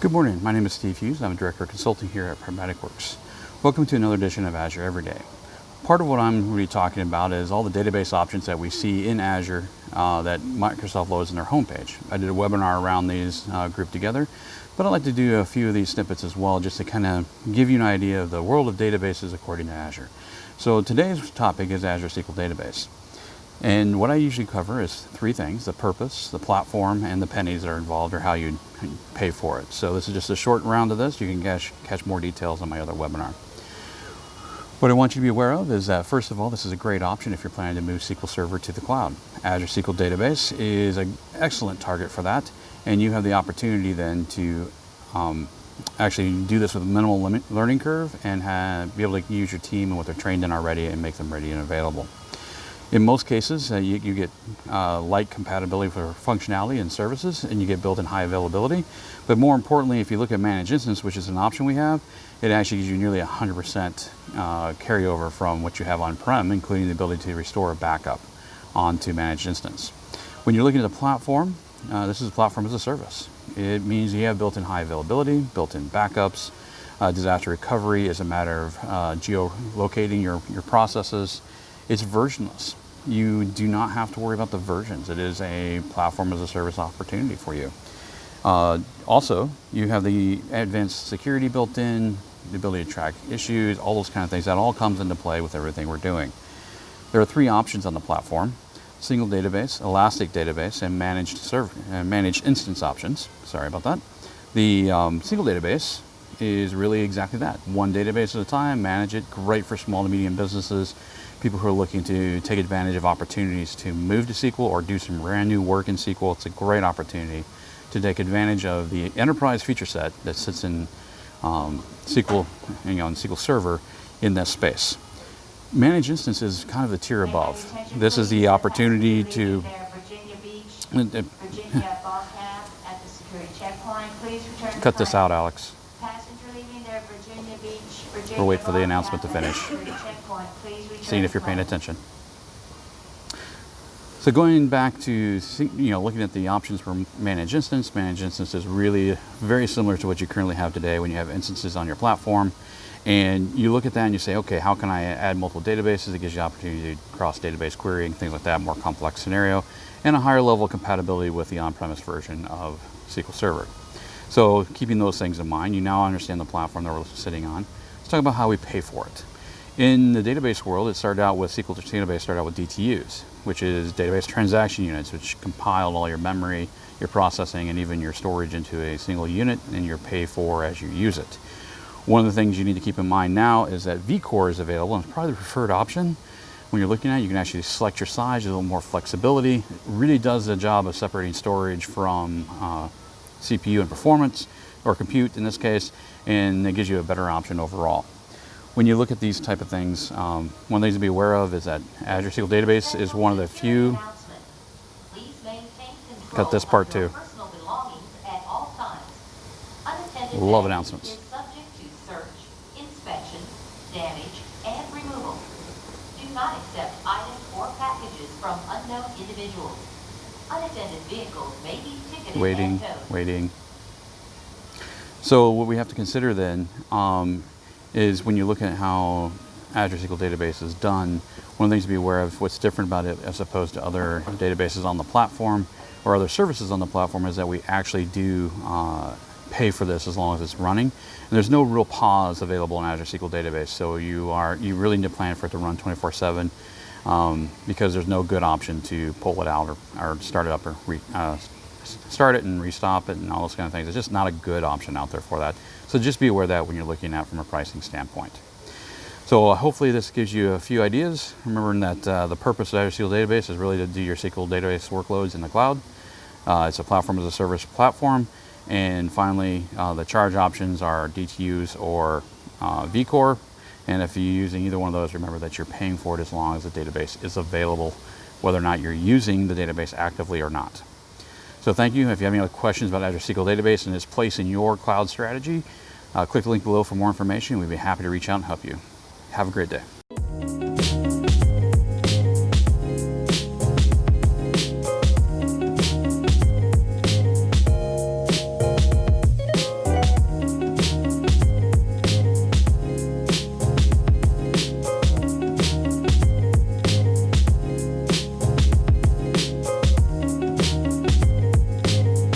Good morning, my name is Steve Hughes. I'm a Director of Consulting here at Pragmatic Works. Welcome to another edition of Azure Every Day. Part of what I'm really talking about is all the database options that we see in Azure that Microsoft loads in their homepage. I did a webinar around these grouped together, but I'd like to do a few of these snippets as well just to kind of give you an idea of the world of databases according to Azure. So today's topic is Azure SQL Database. And what I usually cover is three things: the purpose, the platform, and the pennies that are involved, or how you pay for it. So this is just a short round of this. You can catch more details on my other webinar. What I want you to be aware of is that, first of all, this is a great option if you're planning to move SQL Server to the cloud. Azure SQL Database is an excellent target for that, and you have the opportunity then to actually do this with a minimal learning curve and be able to use your team and what they're trained in already and make them ready and available. In most cases, you get light compatibility for functionality and services, and you get built-in high availability. But more importantly, if you look at Managed Instance, which is an option we have, it actually gives you nearly 100% carryover from what you have on-prem, including the ability to restore a backup onto Managed Instance. When you're looking at the platform, this is a platform as a service. It means you have built-in high availability, built-in backups. Disaster recovery is a matter of geolocating your processes. It's versionless. You do not have to worry about the versions. It is a platform as a service opportunity for you. Also, you have the advanced security built in, the ability to track issues, all those kind of things. That all comes into play with everything we're doing. There are three options on the platform: single database, elastic database, and managed instance options. Sorry about that. The single database is really exactly that. One database at a time, manage it. Great for small to medium businesses, people who are looking to take advantage of opportunities to move to SQL or do some brand new work in SQL. It's a great opportunity to take advantage of the enterprise feature set that sits in SQL, in SQL Server in this space. Managed Instance is kind of the tier above. This is the opportunity to cut this out, Alex. We'll wait for the announcement to finish. Seeing if you're paying attention. So going back to looking at the options for Managed Instance is really very similar to what you currently have today when you have instances on your platform. And you look at that and you say, okay, how can I add multiple databases? It gives you the opportunity to cross-database querying, things like that, more complex scenario, and a higher level of compatibility with the on-premise version of SQL Server. So keeping those things in mind, you now understand the platform that we're sitting on. Let's talk about how we pay for it. In the database world, SQL Database started out with DTUs, which is database transaction units, which compiled all your memory, your processing, and even your storage into a single unit, and you're paid for as you use it. One of the things you need to keep in mind now is that vCore is available, and it's probably the preferred option. When you're looking at it, you can actually select your size, there's a little more flexibility. It really does the job of separating storage from CPU and performance, or compute in this case, and it gives you a better option overall. When you look at these type of things, one of the things to be aware of is that Azure SQL Database is one of the few. Cut this part too. Love announcements. Do not accept items or packages from unknown individuals. Unattended vehicles may be ticketed. Waiting. So what we have to consider then is when you look at how Azure SQL Database is done, one of the things to be aware of, what's different about it as opposed to other databases on the platform or other services on the platform, is that we actually do pay for this as long as it's running. And there's no real pause available in Azure SQL Database, so you really need to plan for it to run 24/7 because there's no good option to pull it out or start it up or start it and restop it and all those kind of things. It's just not a good option out there for that. So just be aware of that when you're looking at it from a pricing standpoint. So hopefully this gives you a few ideas. Remembering that the purpose of Azure SQL Database is really to do your SQL database workloads in the cloud. It's a platform as a service platform. And finally, the charge options are DTUs or vCore. And if you're using either one of those, remember that you're paying for it as long as the database is available, whether or not you're using the database actively or not. So thank you. If you have any other questions about Azure SQL Database and its place in your cloud strategy, click the link below for more information. We'd be happy to reach out and help you. Have a great day.